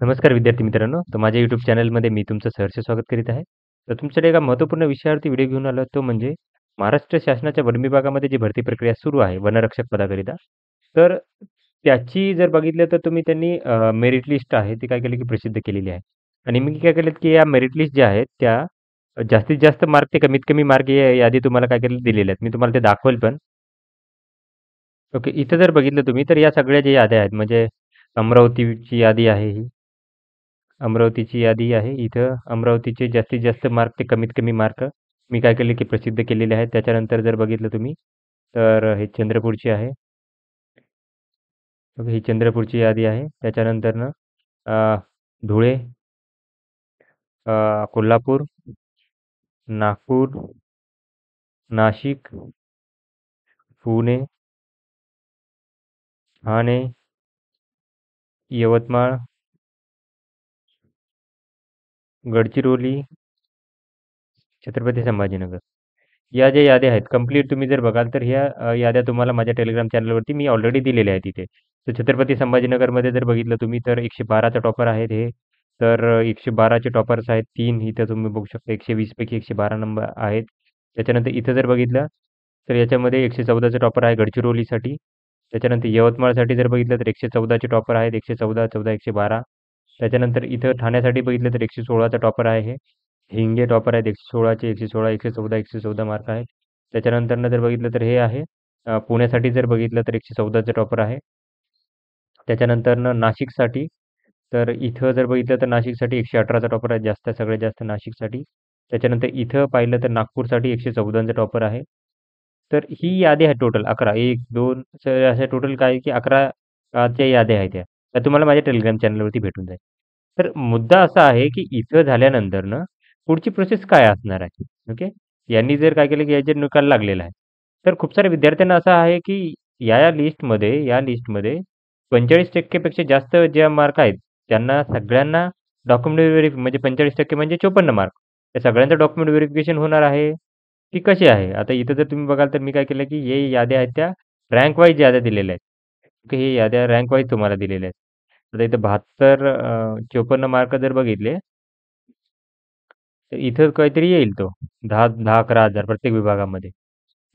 नमस्कार विद्यार्थी मित्रांनो. तर माझ्या YouTube चॅनलमध्ये मी तुमचं सहर्ष स्वागत करीत आहे. तर तुमच्याकडे एका महत्त्वपूर्ण विषयावरती व्हिडिओ घेऊन आलो तो म्हणजे महाराष्ट्र शासनाच्या वन विभागामध्ये जी भरती प्रक्रिया सुरू आहे वनरक्षक पदाकरिता. तर त्याची जर बघितलं तर त्यांनी मेरिट लिस्ट आहे ती काय केली की प्रसिद्ध केलेली आहे. आणि मी काय केलं की या मेरिट लिस्ट ज्या आहेत त्या जास्तीत जास्त मार्क ते कमीत कमी मार्क या यादी तुम्हाला काय केलेलं दिलेले आहेत. मी तुम्हाला ते दाखवेल पण. ओके. इथं जर बघितलं तुम्ही तर या सगळ्या ज्या याद्या आहेत म्हणजे अमरावतीची यादी आहे ही. अमरावतीची यादी आहे. इथं अमरावतीचे जास्तीत जास्त मार्क ते कमीत कमी मार्क मी काय केले की प्रसिद्ध केलेले आहेत. त्याच्यानंतर जर बघितलं तुम्ही तर हे चंद्रपूरची आहे. बघा ही चंद्रपूरची यादी आहे. त्याच्यानंतरनं अ, धुळे, कोल्हापूर, नागपूर, नाशिक, पुणे, ठाणे, यवतमाळ, गडचिरोली, छत्रपती संभाजीनगर. या ज्या याद्या आहेत कंप्लीट तुम्ही जर बघाल तर ह्या याद्या तुम्हाला माझ्या टेलिग्राम चॅनलवरती मी ऑलरेडी दिलेल्या आहेत तिथे. तर छत्रपती संभाजीनगरमध्ये जर बघितलं तुम्ही तर 112चा टॉपर आहेत हे. तर 112चे टॉपर्स आहेत 3 इथं तुम्ही बघू शकता 120 पैकी 112 नंबर आहेत. त्याच्यानंतर इथं जर बघितलं तर याच्यामध्ये 114चा टॉपर आहे गडचिरोलीसाठी. त्याच्यानंतर यवतमाळसाठी जर बघितलं तर 114चे टॉपर आहेत 114, 14, 112. त्याच्यानंतर इथं ठाण्यासाठी बघितलं तर 116चा टॉपर आहे हे. हिंगे टॉपर आहेत 116चे 116, 114, 114 मार्क आहेत. त्याच्यानंतरनं जर बघितलं तर हे आहे पुण्यासाठी जर बघितलं तर 114चा टॉपर आहे. त्याच्यानंतरनं नाशिकसाठी तर इथं जर बघितलं तर नाशिकसाठी 118चा टॉपर आहे जास्त सगळ्यात जास्त नाशिकसाठी. त्याच्यानंतर इथं पाहिलं तर नागपूरसाठी 114चा टॉपर आहे. तर ही यादी आहे टोटल 11 1, 2 अशा टोटल काय आहे की 11 च्या याद्या आहेत त्या. त्या तुम्हाला माझ्या टेलिग्राम चॅनलवरती भेटून जाईल. तर मुद्दा असा आहे की इथं झाल्यानंतरनं पुढची प्रोसेस काय असणार आहे? ओके. यांनी जर काय केलं की याचे निकाल लागलेला आहे. तर खूप साऱ्या विद्यार्थ्यांना असं आहे की या लिस्टमध्ये 45% पेक्षा जास्त ज्या मार्क आहेत, त्यांना सगळ्यांना डॉक्युमेंट म्हणजे 45% म्हणजे 54 मार्क. त्या सगळ्यांचं डॉक्युमेंट व्हेरिफिकेशन होणार आहे, की कशी आहे? आता इथं जर तुम्ही बघाल तर मी काय केलं की हे याद्या आहेत त्या रँक वाईज याद्या दिलेल्या आहेत. ओके. हे याद्या रँक वाईज तुम्हाला दिलेल्या आहेत. आता इथं 72 54 मार्क जर बघितले, तर इथं काहीतरी येईल तो 10-11 हजार प्रत्येक विभागामध्ये.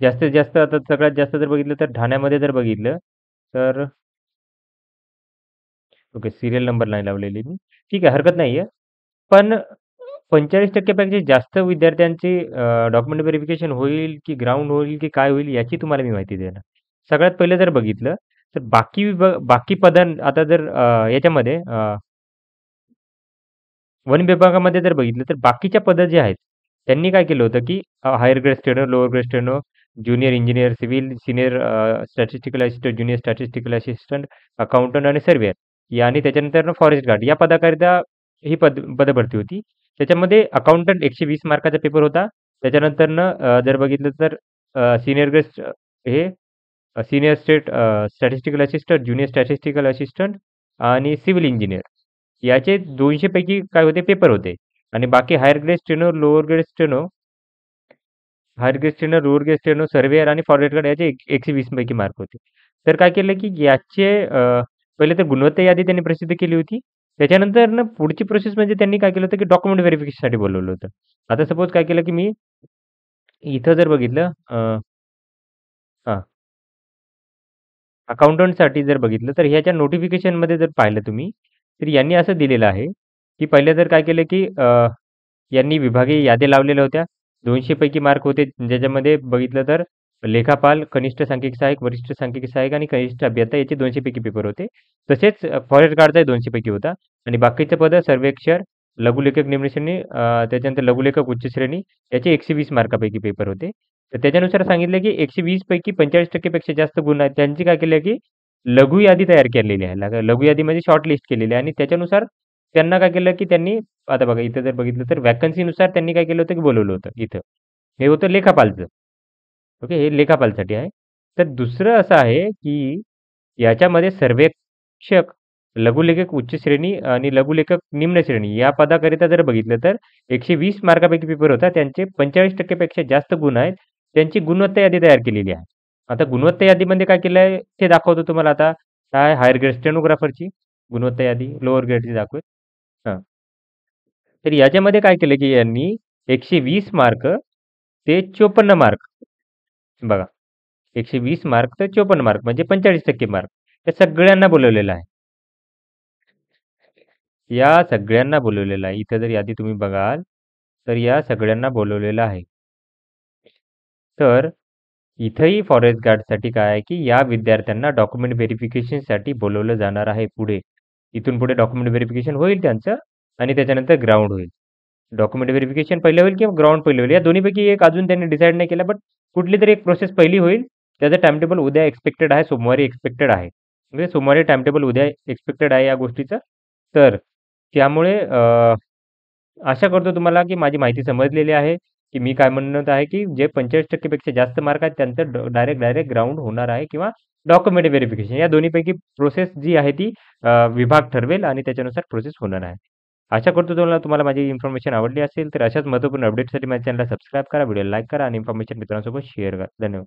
जास्तीत जास्त आता सगळ्यात जास्त जर बघितलं तर ठाण्यामध्ये जर बघितलं तर ओके सीरियल नंबर नाही लावलेली मी. ठीक आहे हरकत नाहीये. पण 45% पेक्षा जास्त विद्यार्थ्यांची डॉक्युमेंट व्हेरिफिकेशन होईल, की ग्राउंड होईल, की काय होईल याची तुम्हाला मी माहिती देणार. सगळ्यात पहिलं जर बघितलं तर बाकी आता जर याच्यामध्ये वन विभागामध्ये जर बघितलं तर बाकीच्या पदं जी आहेत, त्यांनी काय केलं होतं, की higher grade steno, lower grade steno, junior engineer, civil, senior statistical assistant, junior statistical assistant, accountant आणि सर्व्हेयर या आणि त्याच्यानंतर फॉरेस्ट गार्ड या पदाकरिता ही पदं भरती होती. त्याच्यामध्ये अकाउंटंट 120 मार्काचा पेपर होता. त्याच्यानंतरनं जर बघितलं तर सीनियर ग्रेड हे senior statistical assistant, junior statistical assistant आणि सिव्हिल इंजिनिअर याचे 200 पैकी काय होते पेपर होते आणि बाकी higher grade steno, lower grade steno, surveyor आणि फॉरवर्ड गार्ड याचे 120 पैकी मार्क होते. तर काय केलं की याचे पहिले तर गुणवत्ता यादी त्यांनी प्रसिद्ध केली होती. त्याच्यानंतर ना पुढची प्रोसेस म्हणजे त्यांनी काय केलं होतं की डॉक्युमेंट व्हेरिफिकेशनसाठी बोलावलं होतं. आता सपोज काय केलं की मी इथं जर बघितलं हां. अकाउंटंटसाठी जर बघितलं, तर ह्याच्या नोटिफिकेशनमध्ये जर पाहिलं तुम्ही, तर यांनी असं दिलेलं आहे, की पहिलं तर काय केलं, की यांनी विभागीय याद्या लावलेल्या होत्या. 200 पैकी मार्क होते, ज्याच्यामध्ये बघितलं तर लेखापाल, कनिष्ठ सांख्यिकी सहाय्यक, वरिष्ठ सांख्यिकी सहाय्यक आणि कनिष्ठ अभियंता याचे 200 पैकी पेपर होते. तसेच फॉरेस्ट गार्डचाही 200 पैकी होता आणि बाकीचे पदं सर्वेक्षण, लघुलेखक निम्न श्रेणी, त्याच्यानंतर लघुलेखक उच्च श्रेणी याचे 120 मार्कापैकी पेपर होते. तर त्याच्यानुसार सांगितलं की 120 पैकी 45% पेक्षा जास्त गुण आहेत. त्यांची काय केली आहे की लघु यादी तयार केलेली आहे. लघु यादी म्हणजे शॉर्ट लिस्ट केलेली आहे आणि त्याच्यानुसार त्यांना काय केलं की त्यांनी आता बघा इथं जर बघितलं तर व्हॅकन्सीनुसार त्यांनी काय केलं होतं की बोलावलं होतं इथं. हे होतं लेखापालचं. ओके. हे लेखापालसाठी आहे. तर दुसरं असं आहे की याच्यामध्ये सर्वेक्षक, लघुलेखक उच्च श्रेणी आणि लघुलेखक निम्न श्रेणी या पदाकरिता जर बघितलं तर 120 मार्कापैकी पेपर होता. त्यांचे 45% पेक्षा जास्त गुण आहेत. त्यांची गुणवत्ता यादी तयार केलेली आहे. आता गुणवत्ता यादीमध्ये काय केलंय ते दाखवतो तुम्हाला आता. काय हायर ग्रेड स्टेनोग्राफरची गुणवत्ता यादी, लोअर ग्रेडची दाखवेल. हां. तर याच्यामध्ये काय केलं, की यांनी 120 मार्क ते 54 मार्क बघा. 120 मार्क तर 54 मार्क म्हणजे 45% मार्क. त्या सगळ्यांना बोलावलेलं आहे. या सगळ्यांना बोलावलेलं आहे. इथं जर यादी तुम्ही बघाल, तर या सगळ्यांना बोलावलेलं आहे. तर इथंही फॉरेस्ट गार्डसाठी काय आहे, की या विद्यार्थ्यांना डॉक्युमेंट व्हेरिफिकेशनसाठी बोलावलं जाणार आहे पुढे. इथून पुढे डॉक्युमेंट व्हेरिफिकेशन होईल त्यांचं आणि त्याच्यानंतर ग्राउंड होईल. डॉक्युमेंट व्हेरिफिकेशन पहिलं होईल किंवा ग्राउंड पहिलं होईल. या दोन्हीपैकी एक अजून त्यांनी डिसाईड नाही केलं, बट कुठलीतरी एक प्रोसेस पहिली होईल. त्याचं टाईमटेबल उद्या एक्स्पेक्टेड आहे, सोमवारी एक्स्पेक्टेड आहे. म्हणजे सोमवारी टाईमटेबल उद्या एक्स्पेक्टेड आहे या गोष्टीचं. तर त्यामुळे आशा करतो तुम्हाला, की माझी माहिती समजलेली आहे, की मी काय म्हणत आहे, की जे 45% पेक्षा जास्त मार्क आहेत त्यांचं डायरेक्ट ग्राउंड होणार आहे किंवा डॉक्युमेंट व्हेरिफिकेशन या दोन्हीपैकी प्रोसेस जी आहे ती विभाग ठरवेल आणि त्याच्यानुसार प्रोसेस होणार आहे. आशा करतो तुम्हाला तुम्हाला माझी इन्फॉर्मेशन आवडली असेल, तर अशाच महत्त्वपूर्ण अपडेटसाठी माझ्या चॅनलला सबस्क्राईब करा, व्हिडिओला लाईक करा आणि इन्फॉर्मेशन मित्रांसोबत शेअर करा. धन्यवाद.